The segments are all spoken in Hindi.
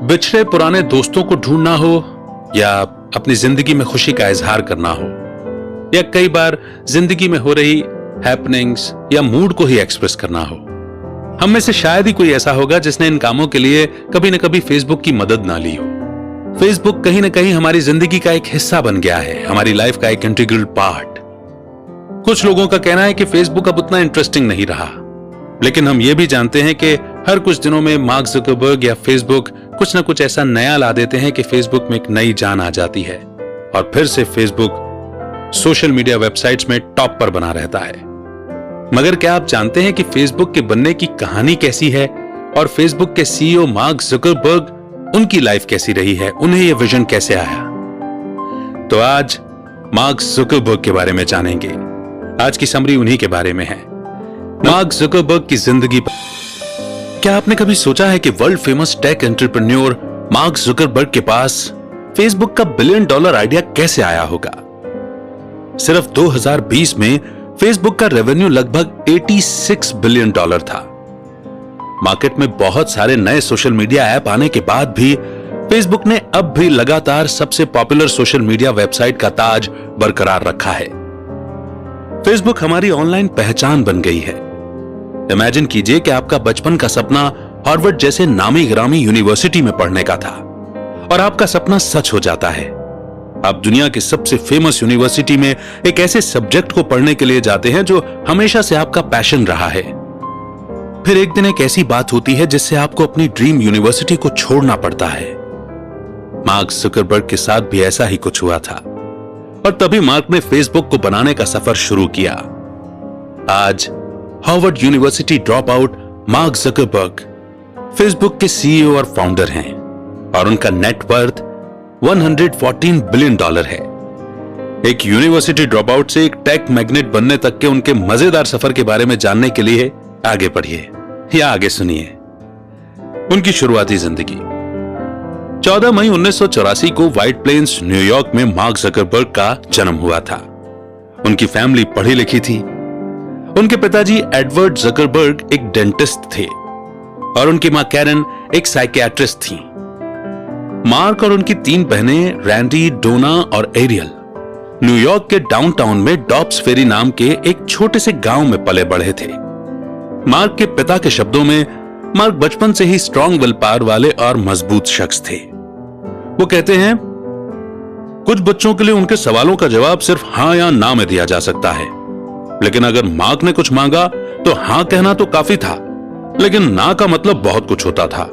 बिछड़े पुराने दोस्तों को ढूंढना हो, या अपनी जिंदगी में खुशी का इजहार करना हो, या कई बार जिंदगी में हो रही हैपनिंग्स या मूड को ही एक्सप्रेस करना हो, हम में से शायद ही कोई ऐसा होगा जिसने इन कामों के लिए कभी न कभी फेसबुक की मदद ना ली हो। फेसबुक कहीं ना कहीं हमारी जिंदगी का एक हिस्सा बन गया है, हमारी लाइफ का एक इंटीग्रल पार्ट। कुछ लोगों का कहना है कि फेसबुक अब उतना इंटरेस्टिंग नहीं रहा, लेकिन हम ये भी जानते हैं कि हर कुछ दिनों में मार्क ज़करबर्ग या फेसबुक कुछ ना कुछ ऐसा नया ला देते हैं कि फेसबुक में एक नई जान आ जाती है और फिर से फेसबुक सोशल मीडिया वेबसाइट्स में टॉप पर बना रहता है। मगर क्या आप जानते हैं कि फेसबुक के बनने की कहानी कैसी है और फेसबुक के सीईओ मार्क ज़करबर्ग उनकी लाइफ कैसी रही है, उन्हें यह विजन कैसे आया? तो आज मार्क ज़करबर्ग के बारे में जानेंगे। आज की समरी उन्हीं के बारे में है, मार्क ज़करबर्ग की जिंदगी। क्या आपने कभी सोचा है कि world famous take entrepreneur mark Zuckerberg के पास फेसबुक का $1 बिलियन आइडिया कैसे आया होगा? सिर्फ 2020 में फेसबुक का रेवेन्यू लगभग $86 बिलियन था। मार्केट में बहुत सारे नए सोशल मीडिया ऐप आने के बाद भी फेसबुक ने अब भी लगातार सबसे पॉपुलर सोशल मीडिया वेबसाइट का ताज बरकरार रखा है। फेसबुक हमारी ऑनलाइन पहचान बन गई है। इमेजिन कीजिए कि आपका बचपन का सपना हार्वर्ड जैसे नामी गिरामी यूनिवर्सिटी में पढ़ने का था और आपका सपना सच हो जाता है। आप दुनिया की सबसे फेमस यूनिवर्सिटी में एक ऐसे सब्जेक्ट को पढ़ने के लिए जाते हैं जो हमेशा से आपका पैशन रहा है। फिर एक दिन एक ऐसी बात होती है जिससे आपको अपनी ड्रीम यूनिवर्सिटी को छोड़ना पड़ता है। मार्क ज़करबर्ग के साथ भी ऐसा ही कुछ हुआ था और तभी मार्क ने फेसबुक को बनाने का सफर शुरू किया। आज Harvard university drop out mark Zuckerberg Facebook के सीईओ और फाउंडर हैं और उनका नेटवर्थ $114 बिलियन है। एक यूनिवर्सिटी ड्रॉप आउट से एक टेक मैग्नेट बनने तक के उनके मजेदार सफर के बारे में जानने के लिए आगे पढ़िए या आगे सुनिए। उनकी शुरुआती जिंदगी। 14 मई 1984 को व्हाइट प्लेन्स न्यूयॉर्क में मार्क ज़करबर्ग का जन्म हुआ था। उनकी फैमिली पढ़ी लिखी थी। उनके पिताजी एडवर्ड ज़करबर्ग एक डेंटिस्ट थे और उनकी मां कैरन एक साइकियाट्रिस्ट थी। मार्क और उनकी 3 बहनें रैंडी, डोना और एरियल न्यूयॉर्क के डाउनटाउन में डॉब्स फेरी नाम के एक छोटे से गांव में पले बढ़े थे। मार्क के पिता के शब्दों में, मार्क बचपन से ही स्ट्रॉन्ग विल पावर वाले और मजबूत शख्स थे। वो कहते हैं, कुछ बच्चों के लिए उनके सवालों का जवाब सिर्फ हां या ना में दिया जा सकता है, लेकिन अगर मार्क ने कुछ मांगा तो हां कहना तो काफी था, लेकिन ना का मतलब बहुत कुछ होता था।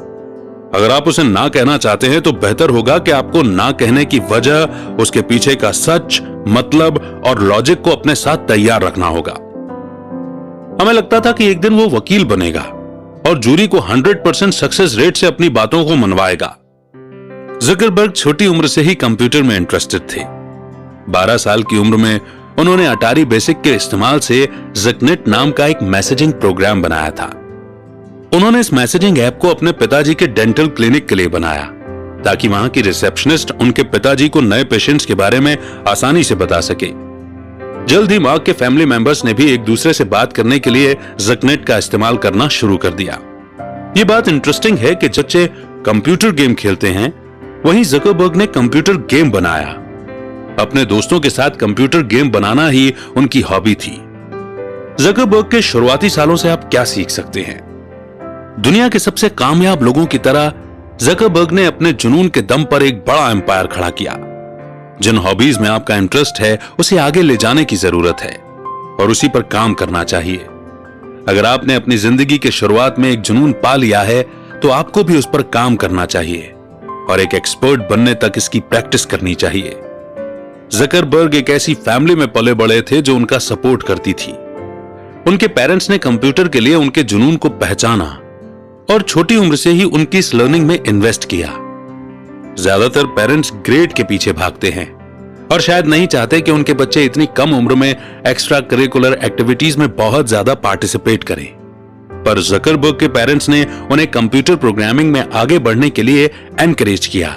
अगर आप उसे ना कहना चाहते हैं तो बेहतर होगा कि आपको ना कहने की वजह, उसके पीछे का सच, मतलब और लॉजिक को अपने साथ तैयार रखना होगा। हमें लगता था कि एक दिन वो वकील बनेगा और जूरी को 100% सक्सेस रेट से अपनी बातों को मनवाएगा। ज़करबर्ग छोटी उम्र से ही कंप्यूटर में इंटरेस्टेड थे। 12 साल की उम्र में उन्होंने अटारी बेसिक के इस्तेमाल से ज़कनेट नाम का एक मैसेजिंग प्रोग्राम बनाया था। उन्होंने इस मैसेजिंग ऐप को अपने पिताजी के डेंटल क्लिनिक के लिए बनाया ताकि वहां की रिसेप्शनिस्ट उनके पिताजी को नए पेशेंट्स के बारे में आसानी से बता सके। जल्द ही मार्क के फैमिली मेंबर्स ने भी एक दूसरे से बात करने के लिए ज़कनेट का इस्तेमाल करना शुरू कर दिया। ये बात इंटरेस्टिंग है कि बच्चे कंप्यूटर गेम खेलते हैं, वहीं ज़करबर्ग ने कंप्यूटर गेम बनाया। अपने दोस्तों के साथ कंप्यूटर गेम बनाना ही उनकी हॉबी थी। ज़करबर्ग के शुरुआती सालों से आप क्या सीख सकते हैं? दुनिया के सबसे कामयाब लोगों की तरह ज़करबर्ग ने अपने जुनून के दम पर एक बड़ा एम्पायर खड़ा किया। जिन हॉबीज में आपका इंटरेस्ट है उसे आगे ले जाने की जरूरत है और उसी पर काम करना चाहिए। अगर आपने अपनी जिंदगी के शुरुआत में एक जुनून पा लिया है तो आपको भी उस पर काम करना चाहिए और एक एक्सपर्ट बनने तक इसकी प्रैक्टिस करनी चाहिए। ज़करबर्ग एक ऐसी फैमिली में पले बड़े थे जो उनका सपोर्ट करती थी। उनके पेरेंट्स ने कंप्यूटर के लिए उनके जुनून को पहचाना और छोटी उम्र से ही उनकी इस लर्निंग में इन्वेस्ट किया। ज्यादातर पेरेंट्स ग्रेड के पीछे भागते हैं और शायद नहीं चाहते कि उनके बच्चे इतनी कम उम्र में एक्स्ट्रा करिकुलर एक्टिविटीज में बहुत ज्यादा पार्टिसिपेट करें। पर ज़करबर्ग के पेरेंट्स ने उन्हें कंप्यूटर प्रोग्रामिंग में आगे बढ़ने के लिए एनकरेज किया।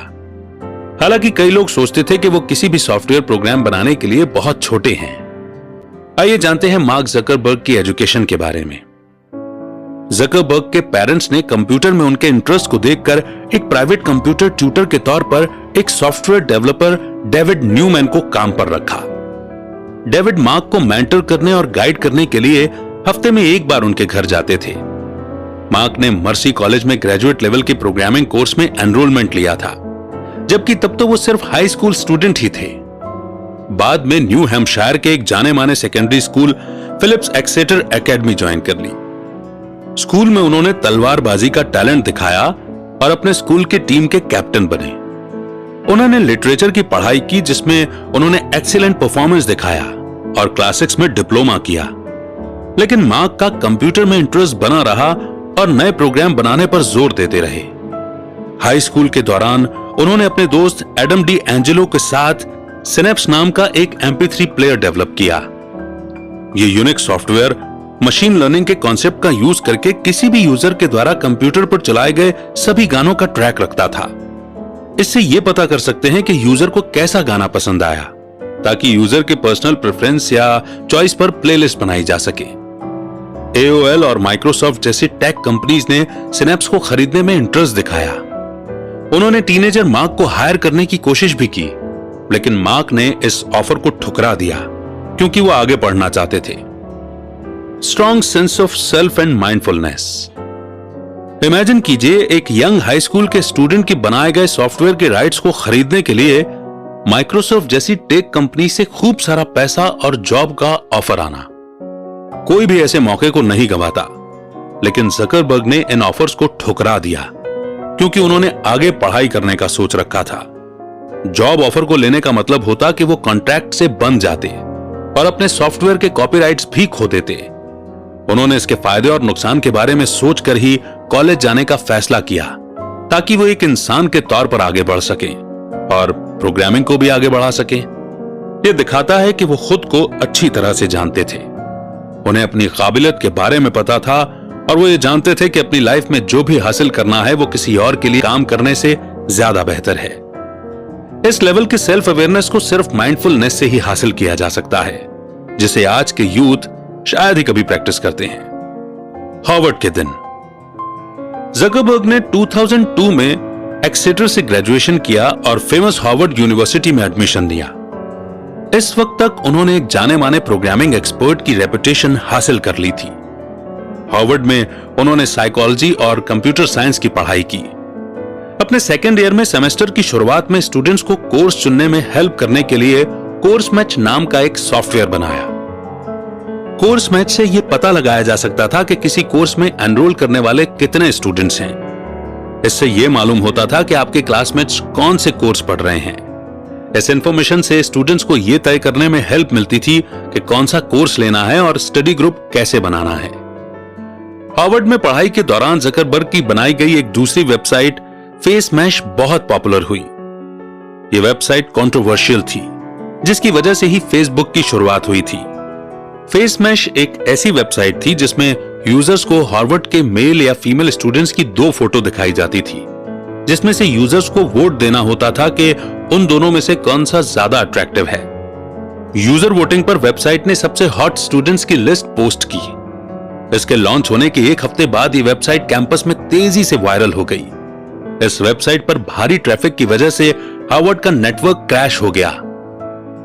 हालांकि कई लोग सोचते थे कि वो किसी भी सॉफ्टवेयर प्रोग्राम बनाने के लिए बहुत छोटे हैं। आइए जानते हैं मार्क ज़करबर्ग की एजुकेशन के बारे में। जकरबर्ग के पेरेंट्स ने कंप्यूटर में उनके इंटरेस्ट को देखकर एक प्राइवेट कंप्यूटर ट्यूटर के तौर पर एक सॉफ्टवेयर डेवलपर डेविड न्यूमैन को काम पर रखा। डेविड मार्क को मेंटर करने और गाइड करने के लिए हफ्ते में एक बार उनके घर जाते थे। मार्क ने मर्सी कॉलेज में ग्रेजुएट लेवल के प्रोग्रामिंग कोर्स में एनरोलमेंट लिया था, जबकि तब तो वो सिर्फ हाई स्कूल स्टूडेंट ही थे। बाद में न्यू हैम्पशायर के एक जाने माने secondary school Phillips Exeter Academy join कर ली। स्कूल में उन्होंने तलवारबाजी का टैलेंट दिखाया और अपने स्कूल के टीम के कैप्टन बने। उन्होंने लिटरेचर की पढ़ाई की, जिसमें उन्होंने एक्सीलेंट परफॉर्मेंस दिखाया और क्लासिक्स में डिप्लोमा किया। लेकिन मार्क का कंप्यूटर में इंटरेस्ट बना रहा और नए प्रोग्राम बनाने पर जोर देते रहे। हाई स्कूल के दौरान उन्होंने अपने दोस्त एडम डी एंजेलो के साथ सिनेप्स नाम का एक MP3 प्लेयर डेवलप किया। यह यूनिक्स सॉफ्टवेयर मशीन लर्निंग के कॉन्सेप्ट का यूज करके किसी भी यूजर के द्वारा कंप्यूटर पर चलाए गए सभी गानों का ट्रैक रखता था। इससे यह पता कर सकते हैं कि यूजर को कैसा गाना पसंद आया, ताकि यूजर के पर्सनल प्रेफरेंस या चॉइस पर प्लेलिस्ट बनाई जा सके। AOL और माइक्रोसॉफ्ट जैसी टेक कंपनीज ने सिनेप्स को खरीदने में इंटरेस्ट दिखाया। उन्होंने टीनेजर मार्क को हायर करने की कोशिश भी की, लेकिन मार्क ने इस ऑफर को ठुकरा दिया क्योंकि वो आगे पढ़ना चाहते थे। Strong sense of self and mindfulness. Imagine कीजिए, एक यंग हाई स्कूल के स्टूडेंट के बनाए गए सॉफ्टवेयर के राइट्स को खरीदने के लिए माइक्रोसॉफ्ट जैसी टेक कंपनी से खूब सारा पैसा और जॉब का ऑफर आना। कोई भी ऐसे मौके को नहीं गंवाता, लेकिन जकरबर्ग ने इन ऑफर्स को ठुकरा दिया क्योंकि उन्होंने आगे पढ़ाई करने का सोच रखा था। जॉब ऑफर को लेने का मतलब होता कि वो कॉन्ट्रैक्ट से बंद जाते और अपने सॉफ्टवेयर के कॉपीराइट्स भी खो देते। उन्होंने इसके फायदे और नुकसान के बारे में सोचकर ही कॉलेज जाने का फैसला किया, ताकि वो एक इंसान के तौर पर आगे बढ़ सके और प्रोग्रामिंग को भी आगे बढ़ा सके। ये दिखाता है कि वो खुद को अच्छी तरह से जानते थे। उन्हें अपनी काबिलियत के बारे में पता था और वो ये जानते थे कि अपनी लाइफ में जो भी हासिल करना है वो किसी और के लिए काम करने से ज्यादा बेहतर है। इस लेवल के सेल्फ अवेयरनेस को सिर्फ माइंडफुलनेस से ही हासिल किया जा सकता है, जिसे आज के यूथ शायद ही कभी प्रैक्टिस करते हैं। हार्वर्ड के दिन। जकरबर्ग ने 2002 में एक्सेटर से ग्रेजुएशन किया और फेमस हार्वर्ड यूनिवर्सिटी में एडमिशन लिया। इस वक्त तक उन्होंने एक जाने माने प्रोग्रामिंग एक्सपर्ट की रेपुटेशन हासिल कर ली थी। हार्वर्ड में उन्होंने साइकोलॉजी और कंप्यूटर साइंस की पढ़ाई की। अपने सेकेंड ईयर में सेमेस्टर की शुरुआत में स्टूडेंट्स को कोर्स चुनने में हेल्प करने के लिए कोर्स मैच नाम का एक सॉफ्टवेयर बनाया। कोर्स मैच से यह पता लगाया जा सकता था कि किसी कोर्स में एनरोल करने वाले कितने स्टूडेंट्स हैं। इससे यह मालूम होता था कि आपके क्लासमेट्स कौन से कोर्स पढ़ रहे हैं। इस इंफॉर्मेशन से स्टूडेंट्स को यह तय करने में हेल्प मिलती थी कि कौन सा कोर्स लेना है और स्टडी ग्रुप कैसे बनाना है। हार्वर्ड में पढ़ाई के दौरान जकरबर्ग की बनाई गई एक दूसरी वेबसाइट फेसमैश बहुत पॉपुलर हुई। यह वेबसाइट कंट्रोवर्शियल थी, जिसकी वजह से ही फेसबुक की शुरुआत हुई थी। फेसमैश एक ऐसी वेबसाइट थी जिसमें यूजर्स को हार्वर्ड के मेल या फीमेल स्टूडेंट्स की दो फोटो दिखाई जाती थी, जिसमें से यूजर्स को वोट देना होता था कि उन दोनों में से कौन सा ज्यादा अट्रैक्टिव है। यूजर वोटिंग पर वेबसाइट ने सबसे हॉट स्टूडेंट्स की लिस्ट पोस्ट की। इसके लॉन्च होने के एक हफ्ते बाद ये वेबसाइट कैंपस में तेजी से वायरल हो गई। इस वेबसाइट पर भारी ट्रैफिक की वजह से हार्वर्ड का नेटवर्क क्रैश हो गया।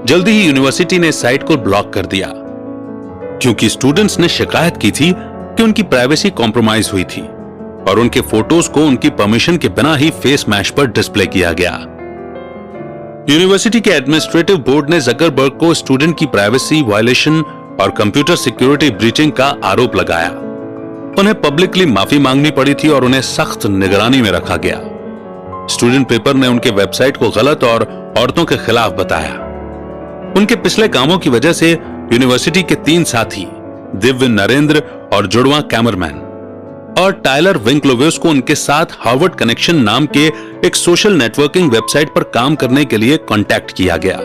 जल्दी ही यूनिवर्सिटी ने साइट को ब्लॉक कर दिया, क्योंकि स्टूडेंट्स ने शिकायत की थी कि उनकी प्राइवेसी कॉम्प्रोमाइज हुई थी और उनके फोटोज को उनकी परमिशन के बिना ही फेसमैश पर डिस्प्ले किया गया। यूनिवर्सिटी के एडमिनिस्ट्रेटिव बोर्ड ने जकरबर्ग को स्टूडेंट की प्राइवेसी वायलेशन और कंप्यूटर सिक्योरिटी ब्रीचिंग का आरोप लगाया। उन्हें पब्लिकली माफी मांगनी पड़ी थी और उन्हें सख्त निगरानी में रखा गया। स्टूडेंट पेपर ने उनके वेबसाइट को गलत और औरतों के खिलाफ बताया। उनके पिछले कामों की वजह से यूनिवर्सिटी के 3 साथी दिव्य नरेंद्र और जुड़वा कैमरमैन और टायलर विंकलोविस को उनके साथ हार्वर्ड कनेक्शन नाम के एक सोशल नेटवर्किंग वेबसाइट पर काम करने के लिए कांटेक्ट किया गया।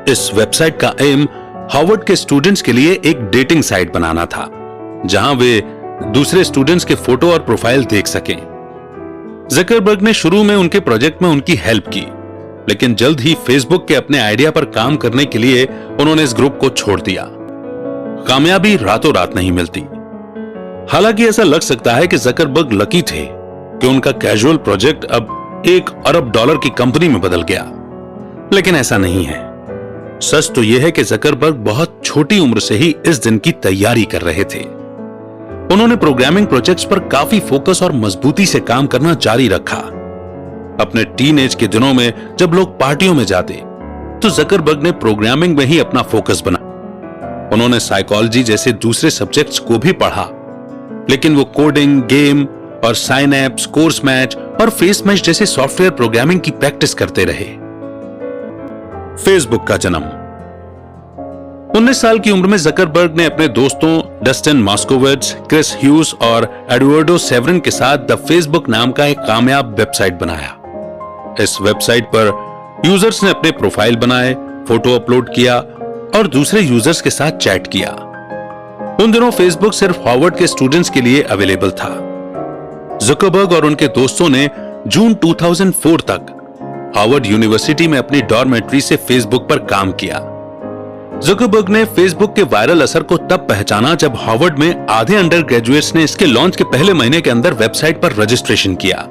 इस वेबसाइट का एम हार्वर्ड के स्टूडेंट्स के लिए एक डेटिंग साइट बनाना था, जहां वे दूसरे स्टूडेंट्स के फोटो और प्रोफाइल देख सकें। जकरबर्ग ने शुरू में उनके प्रोजेक्ट में उनकी हेल्प की, लेकिन जल्द ही फेसबुक के अपने आइडिया पर काम करने के लिए उन्होंने इस ग्रुप को छोड़ दिया। कामयाबी रातों रात नहीं मिलती। हालांकि ऐसा लग सकता है कि जकरबर्ग लकी थे कि उनका कैजुअल प्रोजेक्ट अब $1 अरब की कंपनी में बदल गया, लेकिन ऐसा नहीं है। सच तो यह है कि जकरबर्ग बहुत छोटी उम्र से ही इस दिन की तैयारी कर रहे थे। उन्होंने प्रोग्रामिंग प्रोजेक्ट्स पर काफी फोकस और मजबूती से काम करना जारी रखा। अपने टीनेज के दिनों में जब लोग पार्टियों में जाते तो जकरबर्ग ने प्रोग्रामिंग में ही अपना फोकस बना। उन्होंने साइकोलॉजी जैसे दूसरे सब्जेक्ट्स को भी पढ़ा, लेकिन वो कोडिंग, गेम और साइनएप्स, कोर्स मैच और फेस मैच जैसे सॉफ्टवेयर प्रोग्रामिंग की प्रैक्टिस करते रहे। फेसबुक का जन्म 19 साल की उम्र में जकरबर्ग ने अपने दोस्तों डस्टिन मॉस्कोविट्ज, क्रिस ह्यूज और एडवर्डो सेवरिन के साथ द फेसबुक नाम का एक कामयाब वेबसाइट बनाया। इस वेबसाइट पर यूजर्स ने अपने प्रोफाइल बनाए, फोटो अपलोड किया और दूसरे यूजर्स के साथ चैट किया। उन दिनों फेसबुक सिर्फ हार्वर्ड के स्टूडेंट्स के लिए अवेलेबल था। जकरबर्ग और उनके दोस्तों ने जून 2004 तक हार्वर्ड यूनिवर्सिटी में अपनी डॉर्मेट्री से फेसबुक पर काम किया। जकरबर्ग ने फेसबुक के वायरल असर को तब पहचाना जब हार्वर्ड में आधे अंडर ग्रेजुएट्स ने इसके लॉन्च के पहले महीने के अंदर वेबसाइट पर रजिस्ट्रेशन किया।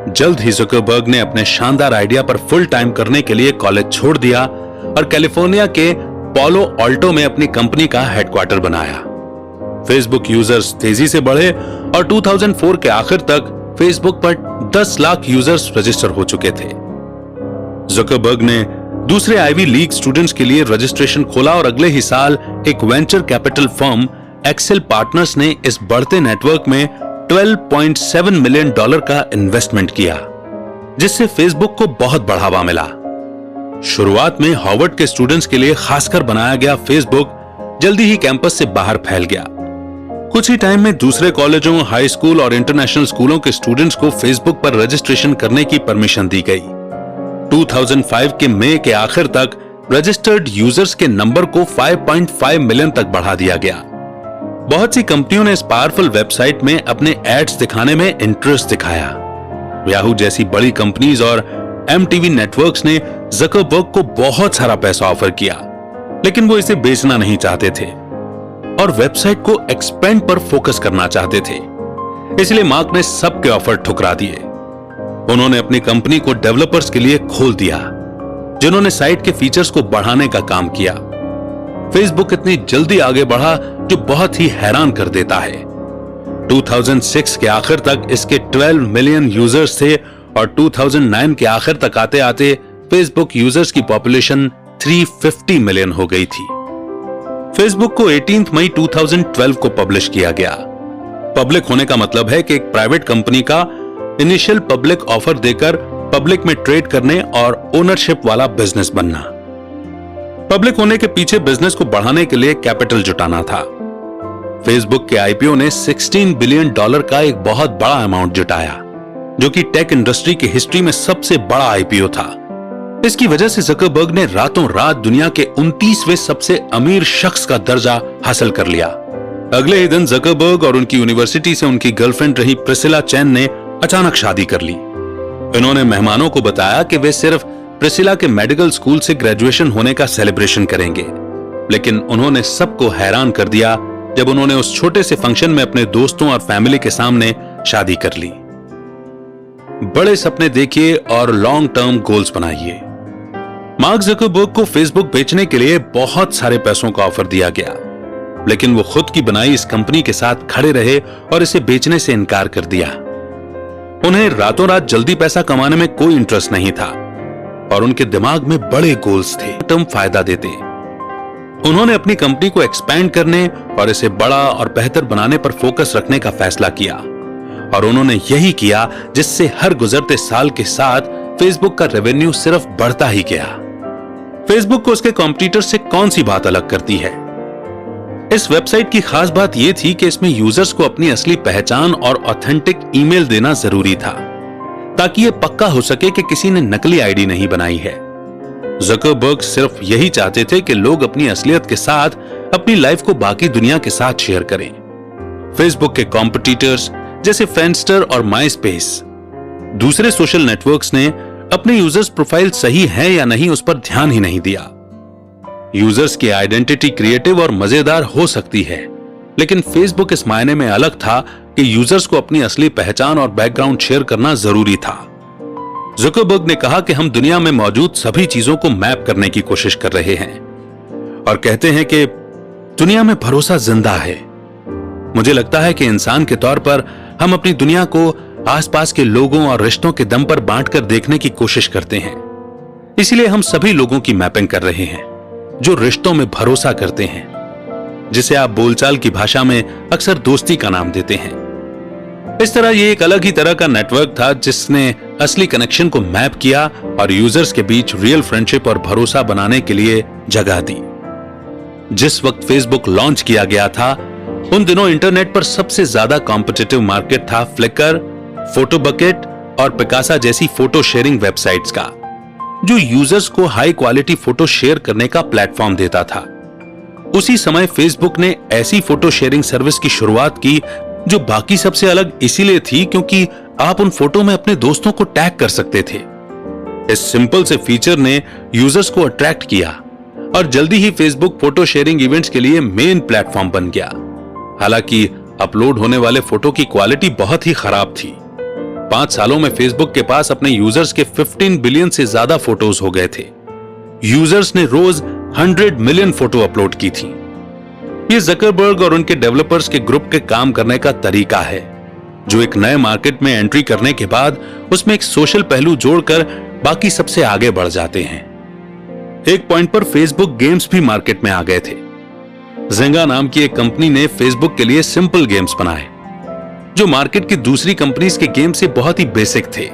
जल्द ही जकरबर्ग ने अपने शानदार आइडिया पर फुल टाइम करने के लिए कॉलेज छोड़ दिया और कैलिफोर्निया के पालो ऑल्टो में अपनी कंपनी का हेडक्वार्टर बनाया। फेसबुक यूजर्स तेजी से बढ़े और 2004 के आखिर तक फेसबुक पर 10 लाख यूजर्स रजिस्टर हो चुके थे। जकरबर्ग ने दूसरे आईवी लीग स्टूडेंट्स के लिए रजिस्ट्रेशन खोला और अगले ही साल एक venture capital firm Accel Partners ने इस बढ़ते नेटवर्क में $12.7 मिलियन का इन्वेस्टमेंट किया, जिससे फेसबुक को बहुत बढ़ावा मिला। शुरुआत में हार्वर्ड के स्टूडेंट्स के लिए खासकर बनाया गया फेसबुक जल्दी ही कैंपस से बाहर फैल गया। कुछ ही टाइम में दूसरे कॉलेजों, हाई स्कूल और इंटरनेशनल स्कूलों के स्टूडेंट्स को फेसबुक पर रजिस्ट्रेशन करने की परमिशन दी गई। 2005 के मई के आखिर तक रजिस्टर्ड यूजर्स के नंबर को 5.5 मिलियन तक बढ़ा दिया गया। बहुत सी कंपनियों ने इस पावरफुल वेबसाइट में अपने एड्स दिखाने में इंटरेस्ट दिखाया। याहू जैसी बड़ी कंपनीज और MTV नेटवर्क्स ने जकरबर्ग को बहुत सारा पैसा ऑफर किया, लेकिन वो इसे बेचना नहीं चाहते थे और वेबसाइट को एक्सपेंड पर फोकस करना चाहते थे। इसलिए मार्क ने सबके ऑफर ठुकरा दिए। उन्होंने अपनी कंपनी को डेवलपर्स के लिए खोल दिया, जिन्होंने साइट के फीचर्स को बढ़ाने का काम किया। फेसबुक इतनी जल्दी आगे बढ़ा जो बहुत ही हैरान कर देता है। 2006 के आखिर तक इसके 12 मिलियन यूजर्स थे और 2009 के आखिर तक आते आते फेसबुक यूजर्स की पॉपुलेशन 350 मिलियन हो गई थी। फेसबुक को 18 मई 2012 को पब्लिश किया गया। पब्लिक होने का मतलब है कि एक प्राइवेट कंपनी का इनिशियल पब्लिक ऑफर देकर पब्लिक में ट्रेड करने और ओनरशिप वाला बिजनेस बनना। पब्लिक होने के पीछे बिजनेस को बढ़ाने के लिए कैपिटल जुटाना था। फेसबुक के आईपीओ ने $16 बिलियन का एक बहुत बड़ा अमाउंट जुटाया, जो कि टेक इंडस्ट्री की हिस्ट्री में सबसे बड़ा आईपीओ था। इसकी वजह से जकरबर्ग ने रातों रात दुनिया के 29वें सबसे अमीर शख्स का दर्जा हासिल कर लिया। अगले ही दिन जकरबर्ग और उनकी यूनिवर्सिटी से उनकी गर्लफ्रेंड रही प्रिसिला चैन ने अचानक शादी कर ली। इन्होंने मेहमानों को बताया कि वे सिर्फ प्रिसिला के मेडिकल स्कूल से ग्रेजुएशन होने का सेलिब्रेशन करेंगे, लेकिन उन्होंने सबको हैरान कर दिया जब उन्होंने उस छोटे से फंक्शन में अपने दोस्तों और फैमिली के सामने शादी कर ली। बड़े सपने देखिए और लॉन्ग टर्म गोल्स बनाइए। मार्क जकरबर्ग को फेसबुक बेचने के लिए बहुत सारे पैसों का ऑफर दिया गया, लेकिन वो खुद की बनाई इस कंपनी के साथ खड़े रहे और इसे बेचने से इनकार कर दिया। उन्हें रातों रात जल्दी पैसा कमाने में कोई इंटरेस्ट नहीं था और उनके दिमाग में बड़े गोल्स थे, टर्म फायदा देते। उन्होंने अपनी कंपनी को एक्सपैंड करने और इसे बड़ा और बेहतर बनाने पर फोकस रखने का फैसला किया और उन्होंने यही किया, जिससे हर गुजरते साल के साथ फेसबुक का रेवेन्यू सिर्फ बढ़ता ही गया। फेसबुक को उसके कॉम्पिटिटर से कौन सी बात अलग करती है? इस वेबसाइट की खास बात यह थी कि इसमें यूजर्स को अपनी असली पहचान और ऑथेंटिक ईमेल देना जरूरी था, ताकि यह पक्का हो सके कि किसी ने नकली आईडी नहीं बनाई है। जकरबर्ग सिर्फ यही चाहते थे कि लोग अपनी असलियत के साथ अपनी लाइफ को बाकी दुनिया के साथ शेयर करें। फेसबुक के कॉम्पिटिटर्स जैसे फ्रेंडस्टर और माइस्पेस, दूसरे सोशल नेटवर्क्स ने अपने यूजर्स प्रोफाइल सही है या नहीं उस पर ध्यान ही नहीं दिया। यूजर्स की आइडेंटिटी क्रिएटिव और मजेदार हो सकती है, लेकिन फेसबुक इस मायने में अलग था कि यूजर्स को अपनी असली पहचान और बैकग्राउंड शेयर करना जरूरी था। जुकरबर्ग ने कहा कि हम दुनिया में मौजूद सभी चीजों को मैप करने की कोशिश कर रहे हैं और कहते हैं कि दुनिया में भरोसा जिंदा है। मुझे लगता है कि इंसान के तौर पर हम अपनी दुनिया को आसपास के लोगों और रिश्तों के दम पर बांटकर देखने की कोशिश करते हैं। इसीलिए हम सभी लोगों की मैपिंग कर रहे हैं जो रिश्तों में भरोसा करते हैं, जिसे आप बोलचाल की भाषा में अक्सर दोस्ती का नाम देते हैं। इस तरह ये एक अलग ही तरह का नेटवर्क था जिसने असली कनेक्शन को मैप किया और यूजर्स के बीच रियल फ्रेंडशिप और भरोसा बनाने के लिए जगह दी। जिस वक्त फेसबुक लॉन्च किया गया था उन दिनों इंटरनेट पर सबसे ज्यादा कॉम्पिटिटिव मार्केट था फ्लिकर, फोटोबकेट और पिकासा जैसी फोटो शेयरिंग वेबसाइट्स का, जो यूजर्स को हाई क्वालिटी फोटो शेयर करने का प्लेटफॉर्म देता था। उसी समय फेसबुक ने ऐसी फोटो शेयरिंग सर्विस की शुरुआत की जो बाकी सबसे अलग इसीलिए थी क्योंकि आप उन फोटो में अपने दोस्तों को टैग कर सकते थे। इस सिंपल से फीचर ने यूजर्स को अट्रैक्ट किया और जल्दी ही फेसबुक फोटो शेयरिंग इवेंट्स के लिए मेन प्लेटफॉर्म बन गया। हालांकि अपलोड होने वाले फोटो की क्वालिटी बहुत ही खराब थी। 5 सालों में फेसबुक के पास अपने यूजर्स के 15 बिलियन से ज्यादा फोटोज हो गए थे। यूजर्स ने रोज 100 मिलियन फोटो अपलोड की थी। ये जकरबर्ग और उनके डेवलपर्स के ग्रुप के काम करने का तरीका है, जो एक नए मार्केट में एंट्री करने के बाद उसमें एक सोशल पहलू जोड़कर बाकी सबसे आगे बढ़ जाते हैं। एक पॉइंट पर फेसबुक गेम्स भी मार्केट में आ गए थे। ज़ेंगा नाम की एक कंपनी ने फेसबुक के लिए सिंपल गेम्स बनाए जो मार्केट की दूसरी कंपनीज के गेम से बहुत ही बेसिक थे।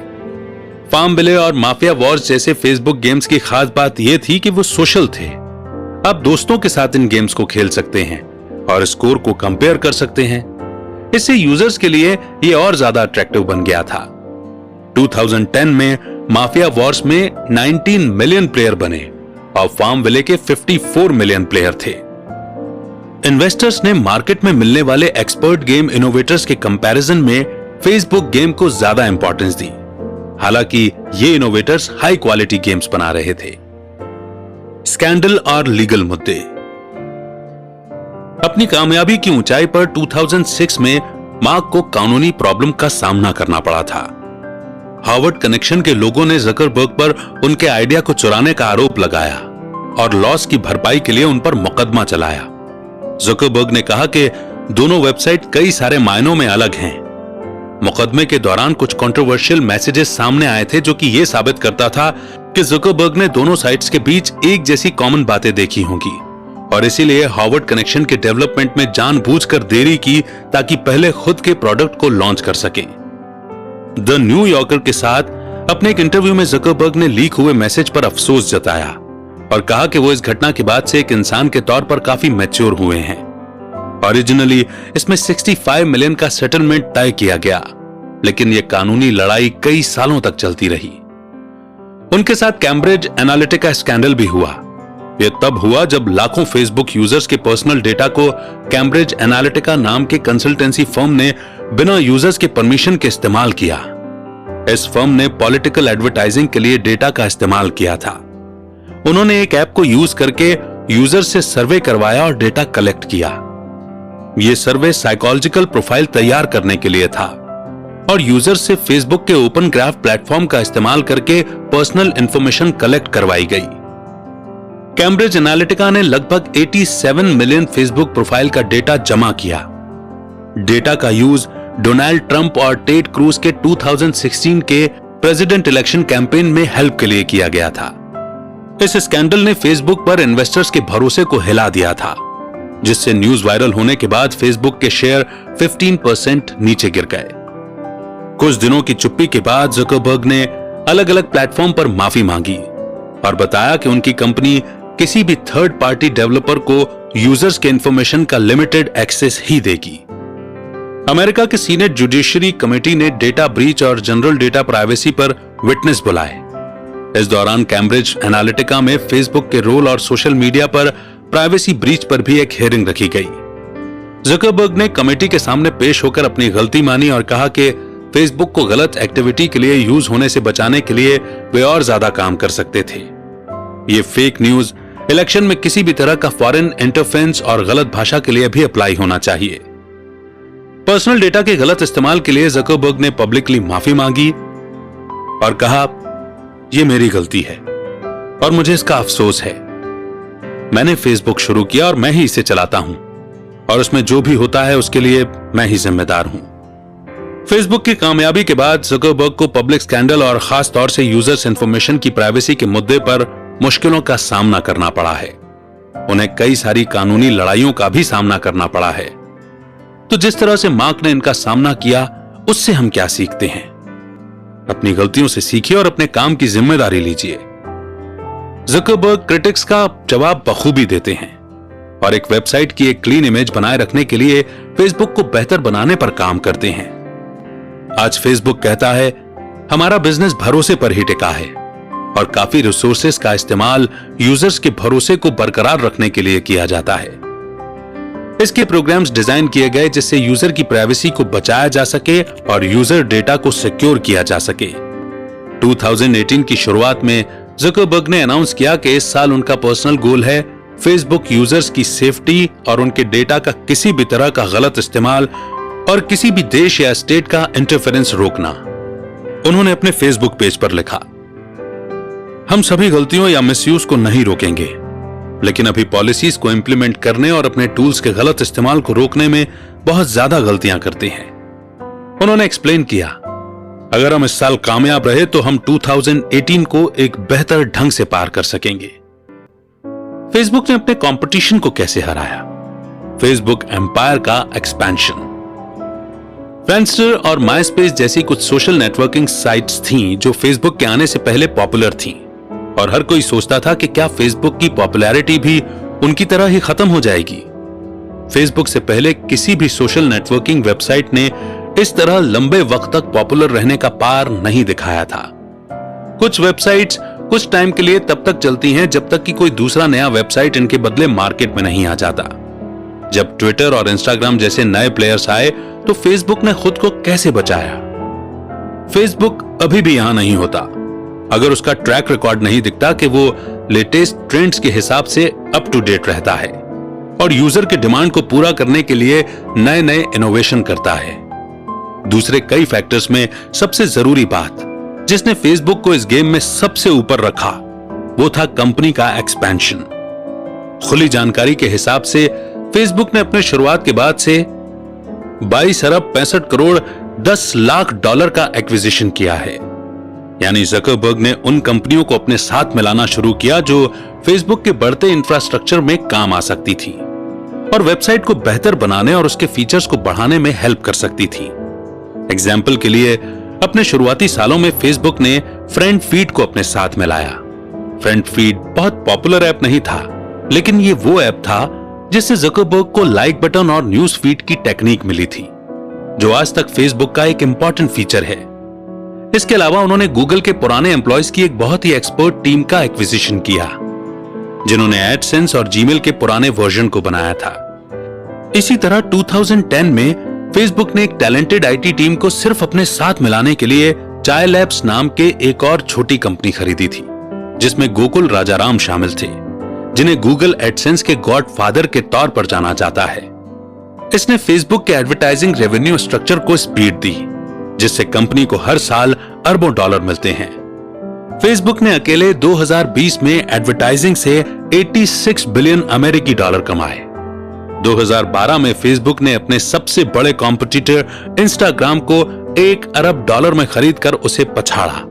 फार्मविले और माफिया वॉर्स जैसे फेसबुक गेम्स की खास बात यह थी कि वो सोशल थे। आप दोस्तों के साथ इन गेम्स को खेल सकते हैं और स्कोर को कंपेयर कर सकते हैं। इससे यूजर्स के लिए यह और ज्यादा अट्रैक्टिव बन गया था। 2010 में माफिया वॉर्स में 19 मिलियन प्लेयर बने और फार्मविले के 54 मिलियन प्लेयर थे। इन्वेस्टर्स ने मार्केट में मिलने वाले एक्सपर्ट गेम इनोवेटर्स के कंपैरिजन में फेसबुक गेम को ज्यादा इंपॉर्टेंस दी। हालांकि ये इनोवेटर्स हाई क्वालिटी गेम्स बना रहे थे। स्कैंडल और लीगल मुद्दे। अपनी कामयाबी की ऊंचाई पर 2006 में मार्क को कानूनी प्रॉब्लम का सामना करना पड़ा था। हार्वर्ड कनेक्शन के लोगों ने जकरबर्ग पर उनके आइडिया को चुराने का आरोप लगाया और लॉस की भरपाई के लिए उन पर मुकदमा चलाया। जकरबर्ग ने कहा कि दोनों वेबसाइट कई सारे मायनों में अलग हैं। मुकदमे के दौरान कुछ कंट्रोवर्शियल मैसेजेस सामने आए थे जो कि यह साबित करता था कि जकरबर्ग ने दोनों साइट्स के बीच एक जैसी कॉमन बातें देखी होंगी और इसीलिए हार्वर्ड कनेक्शन के डेवलपमेंट में जानबूझकर देरी की ताकि पहले खुद के प्रोडक्ट को लॉन्च कर सके। द न्यू यॉर्कर के साथ अपने एक इंटरव्यू में जकरबर्ग ने लीक हुए मैसेज पर अफसोस जताया और कहा कि वो इस घटना के बाद से एक इंसान के तौर पर काफी मैच्योर हुए हैं। ओरिजिनली इसमें 65 मिलियन का सेटलमेंट तय किया गया, लेकिन यह कानूनी लड़ाई कई सालों तक चलती रही। उनके साथ कैम्ब्रिज एनालिटिका स्कैंडल भी हुआ। यह तब हुआ जब लाखों फेसबुक यूजर्स के पर्सनल डेटा को कैम्ब्रिज एनालिटिका नाम के कंसल्टेंसी फर्म ने बिना यूजर्स के परमिशन के इस्तेमाल किया। इस फर्म ने पॉलिटिकल एडवर्टाइजिंग के लिए डेटा का इस्तेमाल किया था। उन्होंने एक ऐप को यूज करके यूजर से सर्वे करवाया और डेटा कलेक्ट किया। यह सर्वे साइकोलॉजिकल प्रोफाइल तैयार करने के लिए था और यूजर से फेसबुक के ओपन ग्राफ प्लेटफॉर्म का इस्तेमाल करके पर्सनल इंफॉर्मेशन कलेक्ट करवाई गई। कैम्ब्रिज एनालिटिका ने लगभग 87 मिलियन फेसबुक प्रोफाइल का डेटा जमा किया। डेटा का यूज डोनाल्ड ट्रंप और टेड क्रूज के 2016 के प्रेसिडेंट इलेक्शन कैंपेन में हेल्प के लिए किया गया था। इस स्कैंडल ने फेसबुक पर इन्वेस्टर्स के भरोसे को हिला दिया था, जिससे न्यूज वायरल होने के बाद फेसबुक के शेयर 15% नीचे गिर गए। कुछ दिनों की चुप्पी के बाद जकरबर्ग ने अलग अलग प्लेटफॉर्म पर माफी मांगी और बताया कि उनकी कंपनी किसी भी थर्ड पार्टी डेवलपर को यूजर्स के इंफॉर्मेशन का लिमिटेड एक्सेस ही देगी। अमेरिका के सीनेट जुडिशरी कमेटी ने डेटा ब्रीच और जनरल डेटा प्राइवेसी पर विटनेस बुलाए। इस दौरान कैम्ब्रिज एनालिटिका में फेसबुक के रोल और सोशल मीडिया पर प्राइवेसी ब्रीच पर भी एक हियरिंग रखी गई। जकरबर्ग ने कमेटी के सामने पेश होकर अपनी गलती मानी और कहा कि फेसबुक को गलत एक्टिविटी के लिए यूज होने से बचाने के लिए वे और ज्यादा काम कर सकते थे। ये फेक न्यूज इलेक्शन में किसी भी तरह का फॉरेन इंटरफेरेंस और गलत भाषा के लिए भी अप्लाई होना चाहिए। पर्सनल डेटा के गलत इस्तेमाल के लिए जकरबर्ग ने पब्लिकली माफी मांगी और कहा, यह मेरी गलती है और मुझे इसका अफसोस है। मैंने फेसबुक शुरू किया और मैं ही इसे चलाता हूं और उसमें जो भी होता है उसके लिए मैं ही जिम्मेदार हूं। फेसबुक की कामयाबी के बाद जकरबर्ग को पब्लिक स्कैंडल और खास तौर से यूजर्स इंफॉर्मेशन की प्राइवेसी के मुद्दे पर मुश्किलों का सामना करना पड़ा है। उन्हें कई सारी कानूनी लड़ाइयों का भी सामना करना पड़ा है। तो जिस तरह से मार्क ने इनका सामना किया, उससे हम क्या सीखते हैं? अपनी गलतियों से सीखिए और अपने काम की जिम्मेदारी लीजिए। जकरबर्ग क्रिटिक्स का जवाब बखूबी देते हैं और एक वेबसाइट की एक क्लीन इमेज बनाए रखने के लिए फेसबुक को बेहतर बनाने पर काम करते हैं। आज फेसबुक कहता है, हमारा बिजनेस भरोसे पर ही टिका है और काफी रिसोर्सेस का इस्तेमाल यूजर्स के भरोसे को बरकरार रखने के लिए किया जाता है। इसके प्रोग्राम्स डिजाइन किए गए जिससे यूजर की प्राइवेसी को बचाया जा सके और यूजर डेटा को सिक्योर किया जा सके। 2018 की शुरुआत में जकरबर्ग ने अनाउंस किया कि इस साल उनका पर्सनल गोल है फेसबुक यूजर्स की सेफ्टी और उनके डेटा का किसी भी तरह का गलत इस्तेमाल और किसी भी देश या स्टेट का इंटरफेरेंस रोकना। उन्होंने अपने फेसबुक पेज पर लिखा, हम सभी गलतियों या मिसयूज को नहीं रोकेंगे, लेकिन अभी पॉलिसीज को इंप्लीमेंट करने और अपने टूल्स के गलत इस्तेमाल को रोकने में बहुत ज्यादा गलतियां करते हैं। उन्होंने एक्सप्लेन किया, अगर हम इस साल कामयाब रहे तो हम 2018 को एक बेहतर ढंग से पार कर सकेंगे। फेसबुक ने अपने कंपटीशन को कैसे हराया? फेसबुक एम्पायर का एक्सपेंशन। फ्रेंडस्टर और माइस्पेस जैसी कुछ सोशल नेटवर्किंग साइट्स थीं जो फेसबुक के आने से पहले पॉपुलर थीं और हर कोई सोचता था कि क्या फेसबुक की पॉपुलैरिटी भी उनकी तरह ही खत्म हो जाएगी। फेसबुक से पहले किसी भी सोशल नेटवर्किंग वेबसाइट ने इस तरह लंबे वक्त तक पॉपुलर रहने का पार नहीं दिखाया था। कुछ वेबसाइट्स कुछ टाइम के लिए तब तक चलती हैं जब तक कि कोई दूसरा नया वेबसाइट इनके बदले मार्केट में नहीं आ जाता। जब ट्विटर और इंस्टाग्राम जैसे नए प्लेयर्स आए तो फेसबुक ने खुद को कैसे बचाया? फेसबुक अभी भी यहां नहीं होता अगर उसका ट्रैक रिकॉर्ड नहीं दिखता कि वो लेटेस्ट ट्रेंड्स के हिसाब से अप टू डेट रहता है और यूजर के डिमांड को पूरा करने के लिए नए नए इनोवेशन करता है। दूसरे कई फैक्टर्स में सबसे जरूरी बात जिसने फेसबुक को इस गेम में सबसे ऊपर रखा वो था कंपनी का एक्सपेंशन। खुली जानकारी के हिसाब से फेसबुक ने अपने शुरुआत के बाद से 22 अरब 65 करोड़ 10 लाख डॉलर का एक्विजिशन किया है। यानी जकरबर्ग ने उन कंपनियों को अपने साथ मिलाना शुरू किया जो फेसबुक के बढ़ते इंफ्रास्ट्रक्चर में काम आ सकती थी और वेबसाइट को बेहतर बनाने और उसके फीचर्स को बढ़ाने में हेल्प कर सकती थी। एग्जाम्पल के लिए अपने शुरुआती सालों में फेसबुक ने फ्रेंड फीड को अपने साथ मिलाया। फ्रेंड फीड बहुत पॉपुलर ऐप नहीं था, लेकिन ये वो ऐप था जिससे जकरबर्ग को लाइक बटन और न्यूज फीड की टेक्निक मिली थी, जो आज तक फेसबुक का एक इंपॉर्टेंट फीचर है। इसके अलावा उन्होंने गूगल के पुराने एम्प्लॉयज की एक बहुत ही एक्सपर्ट टीम का एक्विजिशन किया, जिन्होंने एडसेंस और जीमेल के पुराने वर्जन को बनाया था। इसी तरह 2010 में फेसबुक ने एक टैलेंटेड आईटी टीम को सिर्फ अपने साथ मिलाने के लिए चाय लैब्स नाम के एक और छोटी कंपनी खरीदी थी, जिसमें गोकुल राजाराम शामिल थे, जिन्हें गूगल एडसेंस के गॉडफादर के तौर पर जाना जाता है। इसने फेसबुक के एडवर्टाइजिंग रेवेन्यू स्ट्रक्चर को स्पीड दी, जिससे कंपनी को हर साल अरबों डॉलर मिलते हैं। फेसबुक ने अकेले 2020 में एडवर्टाइजिंग से 86 बिलियन अमेरिकी डॉलर कमाए। 2012 में फेसबुक ने अपने सबसे बड़े कॉम्पिटिटर इंस्टाग्राम को 1 अरब डॉलर में खरीदकर उसे पछाड़ा।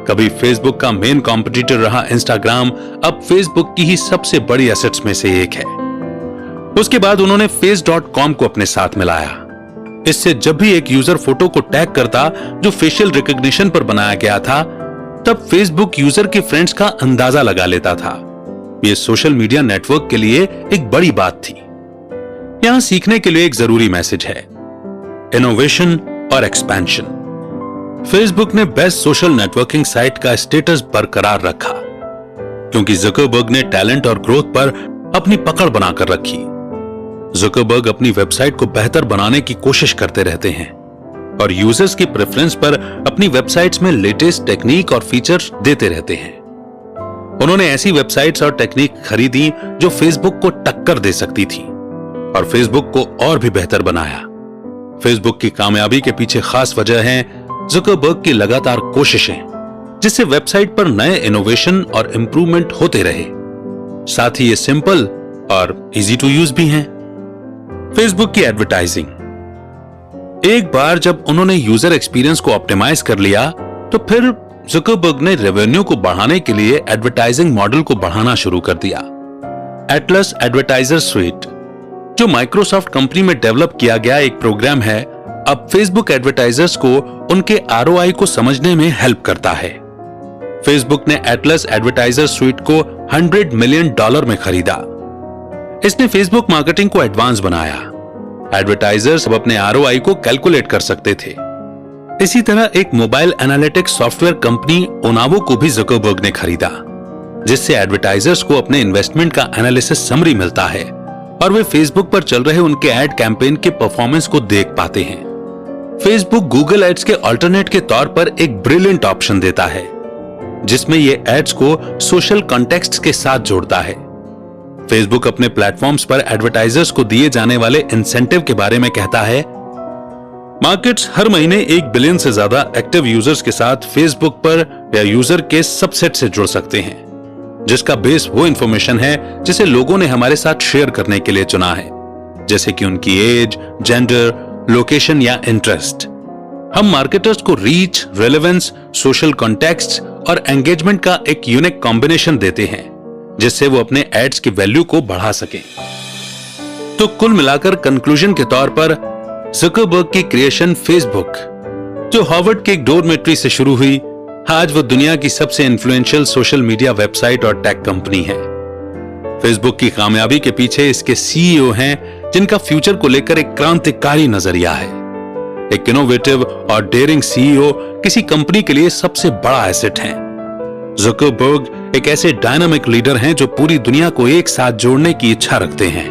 कभी फेसबुक का मेन कॉम्पिटिटर रहा इंस्टाग्राम अब फेसबुक की ही सबसे बड़ी एसेट्स में से एक है। उसके बाद उन्होंने face.com को अपने साथ मिलाया। इससे जब भी एक यूजर फोटो को टैग करता जो फेशियल रिकॉग्निशन पर बनाया गया था, तब फेसबुक यूजर के फ्रेंड्स का अंदाजा लगा लेता था। यह सोशल मीडिया नेटवर्क के लिए एक बड़ी बात थी। यहां सीखने के लिए एक जरूरी मैसेज है, इनोवेशन और एक्सपेंशन। फेसबुक ने बेस्ट सोशल नेटवर्किंग साइट का स्टेटस बरकरार रखा क्योंकि जकरबर्ग ने टैलेंट और ग्रोथ पर अपनी पकड़ बनाकर रखी। जकरबर्ग अपनी वेबसाइट को बेहतर बनाने की कोशिश करते रहते हैं और यूजर्स की प्रेफरेंस पर अपनी वेबसाइट्स में लेटेस्ट टेक्निक और फीचर्स देते रहते हैं। उन्होंने ऐसी वेबसाइट्स और टेक्निक खरीदी जो फेसबुक को टक्कर दे सकती थी और फेसबुक को और भी बेहतर बनाया। फेसबुक की कामयाबी के पीछे खास वजह है ज़ुकरबर्ग की लगातार कोशिशें, जिससे वेबसाइट पर नए इनोवेशन और इंप्रूवमेंट होते रहे। साथ ही ये सिंपल और इजी टू यूज भी हैं। फेसबुक की एडवर्टाइजिंग, एक बार जब उन्होंने यूजर एक्सपीरियंस को ऑप्टिमाइज कर लिया तो फिर ज़ुकरबर्ग ने रेवेन्यू को बढ़ाने के लिए एडवर्टाइजिंग मॉडल को बढ़ाना शुरू कर दिया। एटलस एडवर्टाइजर स्वीट, जो माइक्रोसॉफ्ट कंपनी में डेवलप किया गया एक प्रोग्राम है, अब फेसबुक एडवर्टाइजर्स को उनके आरओआई को समझने में हेल्प करता है। फेसबुक ने एटलस एडवर्टाइजर स्वीट को $100 मिलियन में खरीदा। इसने फेसबुक मार्केटिंग को एडवांस बनाया। एडवर्टाइजर्स अब अपने आरओआई को कैलकुलेट कर सकते थे। इसी तरह एक मोबाइल एनालिटिक्स सॉफ्टवेयर कंपनी ओनावो को भी ज़ुकरबर्ग ने खरीदा, जिससे एडवर्टाइजर्स को अपने इन्वेस्टमेंट का एनालिसिस समरी मिलता है और वे फेसबुक पर चल रहे उनके एड कैंपेन के परफॉर्मेंस को देख पाते हैं। फेसबुक गूगल एड्स के अल्टरनेट के तौर पर एक ब्रिलियंट ऑप्शन देता है, जिसमें ये एड्स को सोशल कॉन्टेक्स्ट के साथ जोड़ता है। फेसबुक अपने प्लेटफॉर्म्स पर एडवर्टाइजर्स को दिए जाने वाले इंसेंटिव के बारे में कहता है, मार्केट्स हर महीने 1 बिलियन से ज्यादा एक्टिव यूजर्स के साथ फेसबुक पर या यूजर के सबसेट से जुड़ सकते हैं, जिसका बेस वो इंफॉर्मेशन है जिसे लोगों ने हमारे साथ शेयर करने के लिए चुना है, जैसे कि उनकी एज, जेंडर, लोकेशन या इंटरेस्ट। हम मार्केटर्स को रीच, रेलेवेंस, सोशल कॉन्टेक्स्ट और एंगेजमेंट का एक यूनिक कॉम्बिनेशन देते हैं, जिससे वो अपने एड्स की वैल्यू को बढ़ा सकें। तो कुल मिलाकर कंक्लूजन के तौर पर ज़ुकरबर्ग की क्रिएशन फेसबुक, जो हार्वर्ड के एक डोरमेट्री से शुरू हुई, आज वो दुनिया की सबसे इन्फ्लुएंशियल सोशल मीडिया वेबसाइट और टेक कंपनी है। फेसबुक की कामयाबी के पीछे इसके सीईओ हैं, जिनका फ्यूचर को लेकर एक क्रांतिकारी नजरिया है। एक इनोवेटिव और डेयरिंग सीईओ किसी कंपनी के लिए सबसे बड़ा एसेट हैं। ज़ुकरबर्ग एक ऐसे डायनामिक लीडर हैं जो पूरी दुनिया को एक साथ जोड़ने की इच्छा रखते हैं,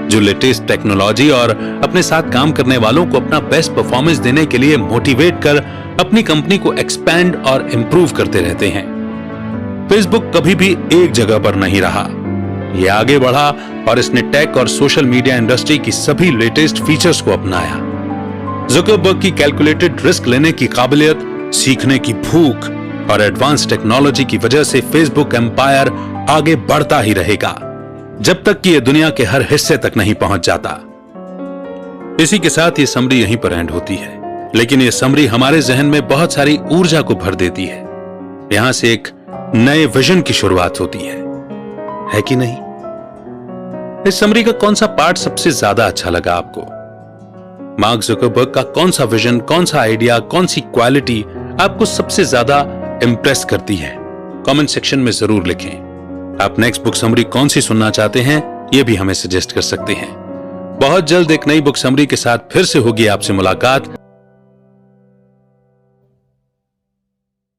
जो लेटेस्ट टेक्नोलॉजी और अपने साथ काम करने वालों को अपना बेस्ट परफॉर्मेंस देने के लिए मोटिवेट कर अपनी कंपनी को एक्सपैंड और इंप्रूव करते रहते हैं। फेसबुक कभी भी एक जगह पर नहीं रहा, ये आगे बढ़ा और इसने टेक और सोशल मीडिया इंडस्ट्री की सभी लेटेस्ट फीचर्स को अपनाया। ज़ुकरबर्ग की कैलकुलेटेड रिस्क लेने की काबिलियत, सीखने की भूख और एडवांस टेक्नोलॉजी की वजह से फेसबुक एम्पायर आगे बढ़ता ही रहेगा, जब तक कि यह दुनिया के हर हिस्से तक नहीं पहुंच जाता। इसी के साथ ये समरी यहीं पर एंड होती है, लेकिन ये समरी हमारे जहन में बहुत सारी ऊर्जा को भर देती है। यहां से एक नए विजन की शुरुआत होती है कि नहीं? इस समरी का कौन सा पार्ट सबसे ज्यादा अच्छा लगा आपको? मार्क ज़ुकरबर्ग का कौन सा विजन, कौन सा आइडिया, कौन सी क्वालिटी आपको सबसे ज्यादा इंप्रेस करती है? कमेंट सेक्शन में जरूर लिखें। आप नेक्स्ट बुक समरी कौन सी सुनना चाहते हैं, यह भी हमें सजेस्ट कर सकते हैं। बहुत जल्द एक नई बुक समरी के साथ फिर से होगी आपसे मुलाकात।